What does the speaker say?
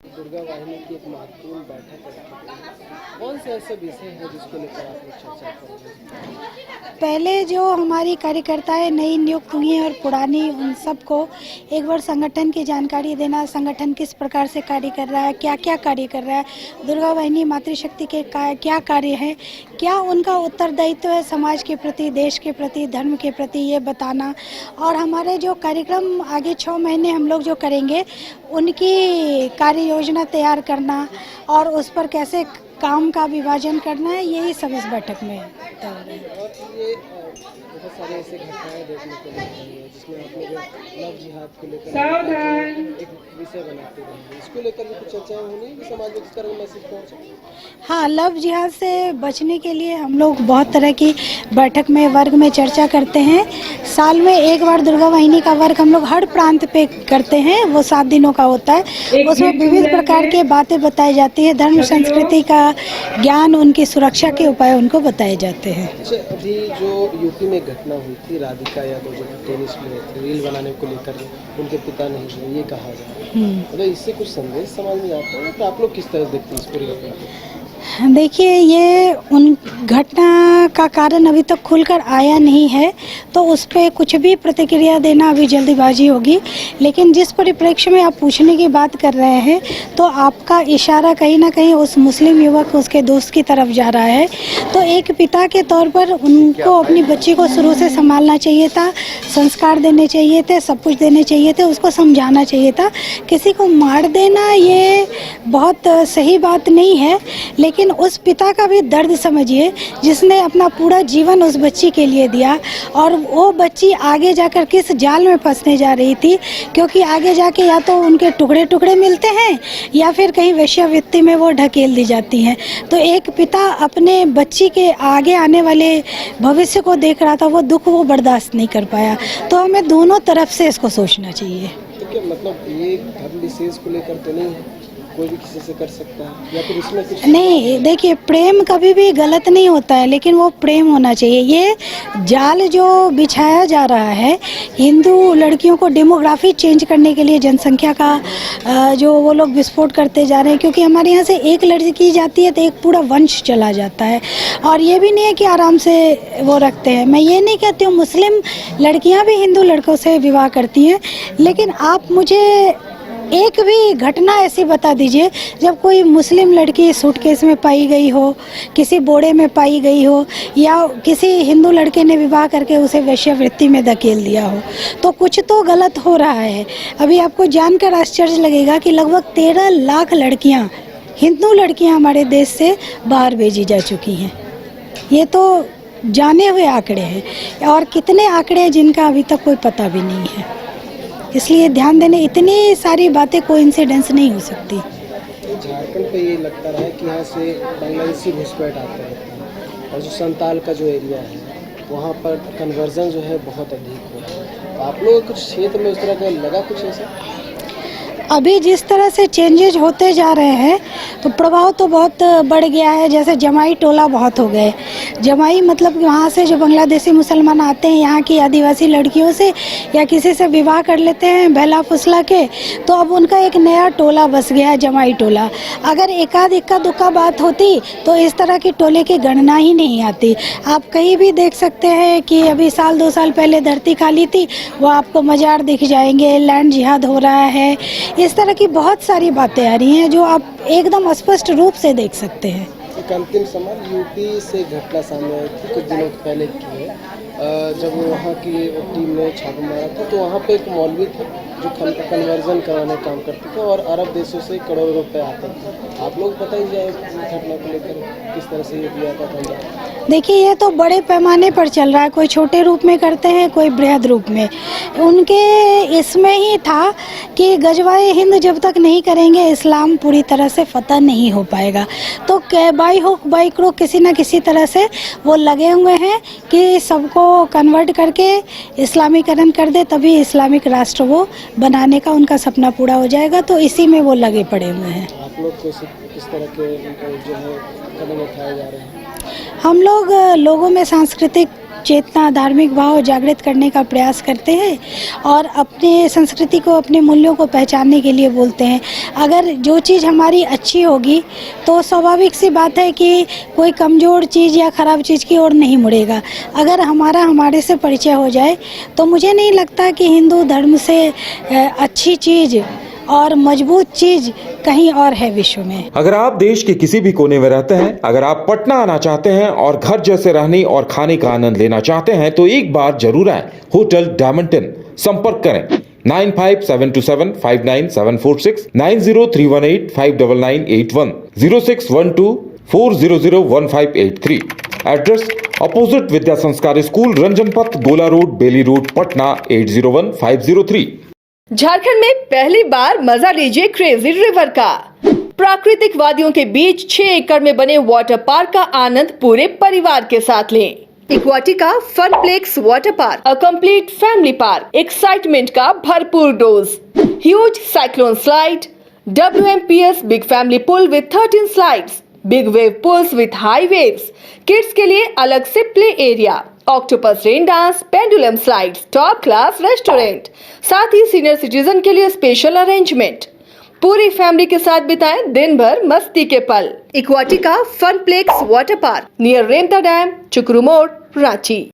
दुर्गा वाहिनी की एक महत्वपूर्ण बैठक है। कौन से ऐसे विषय है जिसको लेकर आप लोग चर्चा करेंगे? पहले जो हमारी कार्यकर्ताएं नई नियुक्त हुई हैं और पुरानी, उन सबको एक बार संगठन की जानकारी देना, संगठन किस प्रकार से कार्य कर रहा है, क्या क्या कार्य कर रहा है, दुर्गा वाहिनी मातृशक्ति के क्या कार्य है, क्या उनका उत्तरदायित्व है समाज के प्रति, देश के प्रति, धर्म के प्रति, ये बताना। और हमारे जो कार्यक्रम आगे 6 महीने हम लोग जो करेंगे, उनकी कार्य योजना तैयार करना और उस पर कैसे काम का विभाजन करना है, यही सब इस बैठक में तय हो रहा है। और ये बहुत सारे ऐसे घटनाएं देखने को मिल रही है जिसमें आप लोग लव जिहाद को लेकर एक विषय बनाते रहेंगे, इसको लेकर भी कुछ चर्चाएं होनी है कि समाज में किस तरह मैसेज पहुंचे? हाँ, लव जिहाद से बचने के लिए हम लोग बहुत तरह की बैठक में, वर्ग में चर्चा करते हैं। साल में एक बार दुर्गा वाहिनी का वर्ग हम लोग हर प्रांत पे करते हैं, वो 7 दिनों का होता है। उसमें विविध प्रकार के बातें बताई जाती है, धर्म संस्कृति का ज्ञान, उनकी सुरक्षा के उपाय उनको बताए जाते हैं। अच्छा, अभी जो यूपी में घटना हुई थी, राधिका यादव जो टेनिस प्लेयर थी, रील बनाने को लेकर उनके पिता नहीं हुए, ये कहा जा रहा है, मतलब इससे कुछ संदेश समाज में आता है, तो आप लोग किस तरह देखते हैं इस पूरी घटना को? देखिए, ये उन घटना का कारण अभी तक खुलकर आया नहीं है, तो उस पर कुछ भी प्रतिक्रिया देना अभी जल्दीबाजी होगी। लेकिन जिस परिप्रेक्ष्य में आप पूछने की बात कर रहे हैं, तो आपका इशारा कहीं ना कहीं उस मुस्लिम युवक, उसके दोस्त की तरफ जा रहा है। तो एक पिता के तौर पर उनको अपनी बच्ची को शुरू से संभालना चाहिए था, संस्कार देने चाहिए थे, सब कुछ देने चाहिए थे, उसको समझाना चाहिए था। किसी को मार देना ये बहुत सही बात नहीं है, लेकिन उस पिता का भी दर्द समझिए जिसने अपना पूरा जीवन उस बच्ची के लिए दिया, और वो बच्ची आगे जाकर किस जाल में फंसने जा रही थी, क्योंकि आगे जाके या तो उनके टुकड़े टुकड़े मिलते हैं या फिर कहीं वेश्यावृत्ति में वो ढकेल दी जाती हैं। तो एक पिता अपने बच्ची के आगे आने वाले भविष्य को देख रहा था, वो दुख वो बर्दाश्त नहीं कर पाया। तो हमें दोनों तरफ से इसको सोचना चाहिए। तो क्या मतलब ये धर्म विशेष को लेकर तो नहीं है, कोई भी किसी से कर सकता है, या फिर इसमें कुछ नहीं? देखिए, प्रेम कभी भी गलत नहीं होता है, लेकिन वो प्रेम होना चाहिए। ये जाल जो बिछाया जा रहा है हिंदू लड़कियों को डेमोग्राफी चेंज करने के लिए, जनसंख्या का जो वो लोग विस्फोट करते जा रहे हैं, क्योंकि हमारे यहाँ से एक लड़की जाती है तो एक पूरा वंश चला जाता है। और ये भी नहीं है कि आराम से वो रखते हैं। मैं ये नहीं कहती हूँ, मुस्लिम लड़कियाँ भी हिंदू लड़कों से विवाह करती हैं, लेकिन आप मुझे एक भी घटना ऐसी बता दीजिए जब कोई मुस्लिम लड़की सूटकेस में पाई गई हो, किसी बोड़े में पाई गई हो, या किसी हिंदू लड़के ने विवाह करके उसे वेश्यावृत्ति में धकेल दिया हो। तो कुछ तो गलत हो रहा है। अभी आपको जानकर आश्चर्य लगेगा कि लगभग 13 लाख लड़कियां, हिंदू लड़कियां हमारे देश से बाहर भेजी जा चुकी हैं। ये तो जाने हुए आंकड़े हैं, और कितने आंकड़े हैं जिनका अभी तक कोई पता भी नहीं है। इसलिए ध्यान देने, इतनी सारी बातें कोइंसिडेंस नहीं हो सकती। झारखंड पे ये लगता रहा है कि यहाँ से बांग्लादेशी घुसपैठ आते हैं, और जो संताल का जो एरिया है वहाँ पर कन्वर्जन जो है बहुत अधिक हो रहा है। तो आप लोग कुछ क्षेत्र में उस तरह का लगा कुछ ऐसा? अभी जिस तरह से चेंजेज होते जा रहे हैं, तो प्रभाव तो बहुत बढ़ गया है। जैसे जमाई टोला बहुत हो गए। जमाई मतलब वहाँ से जो बांग्लादेशी मुसलमान आते हैं, यहाँ की आदिवासी लड़कियों से या किसी से विवाह कर लेते हैं बहला फुसला के, तो अब उनका एक नया टोला बस गया है, जमाई टोला। अगर एकाध इक्का दुक्का बात होती तो इस तरह की टोले की गणना ही नहीं आती। आप कहीं भी देख सकते हैं कि अभी 1-2 साल पहले धरती खाली थी, वो आपको मजार दिख जाएंगे, लैंड जिहाद हो रहा है। इस तरह की बहुत सारी बातें आ रही हैं जो आप एकदम स्पष्ट रूप से देख सकते हैं। एक अंतिम सवाल, यूपी से घटना सामने आई थी कुछ दिनों पहले की है, जब वहाँ की टीम ने छापा मारा था, तो वहाँ पे एक मौलवी थे जो कन्वर्जन कराने का काम करते थे, और अरब देशों से करोड़ों रुपए आते थे। आप लोग बताइए घटना को लेकर किस तरह से ये दिया था? देखिए, ये तो बड़े पैमाने पर चल रहा है। कोई छोटे रूप में करते हैं, कोई बृहद रूप में। उनके इसमें ही था कि गजवाए हिंद जब तक नहीं करेंगे, इस्लाम पूरी तरह से फतह नहीं हो पाएगा। तो बाई हुक बाई क्रोक किसी न किसी तरह से वो लगे हुए हैं कि सबको कन्वर्ट करके इस्लामीकरण कर दे, तभी इस्लामिक राष्ट्र वो बनाने का उनका सपना पूरा हो जाएगा। तो इसी में वो लगे पड़े हुए हैं। आप लोग को किस तरह के जो है कदम उठाए जा रहे हैं? हम लोग लोगों में सांस्कृतिक चेतना, धार्मिक भाव जागृत करने का प्रयास करते हैं और अपने संस्कृति को, अपने मूल्यों को पहचानने के लिए बोलते हैं। अगर जो चीज़ हमारी अच्छी होगी तो स्वाभाविक सी बात है कि कोई कमज़ोर चीज़ या ख़राब चीज़ की ओर नहीं मुड़ेगा। अगर हमारे से परिचय हो जाए तो मुझे नहीं लगता कि हिंदू धर्म से अच्छी चीज़ और मजबूत चीज कहीं और है विश्व में। अगर आप देश के किसी भी कोने में रहते हैं, अगर आप पटना आना चाहते हैं और घर जैसे रहने और खाने का आनंद लेना चाहते हैं तो एक बार जरूर आए होटल डायमंड इन। संपर्क करें 9572759746, 9031859981, 0612400158 एड्रेस अपोजिट विद्या संस्कार स्कूल, रंजन पथ, गोला रोड, बेली रोड, पटना 801503। झारखंड में पहली बार मजा लीजिए क्रेजी रिवर का। प्राकृतिक वादियों के बीच 6 एकड़ में बने वाटर पार्क का आनंद पूरे परिवार के साथ लें। Aquatica Funplex water park, a complete family park, excitement का भरपूर dose, huge cyclone slide, WMPS big family pool with 13 slides, big wave pools with high waves, kids के लिए अलग से play area, octopus rain dance, pendulum slides, top class restaurant, साथ ही senior citizen के लिए स्पेशल अरेंजमेंट। पूरी family के साथ बिताएं दिन भर मस्ती के पल। इक्वाटिका Funplex water park near Remta dam, चुकरू मोड़, रांची।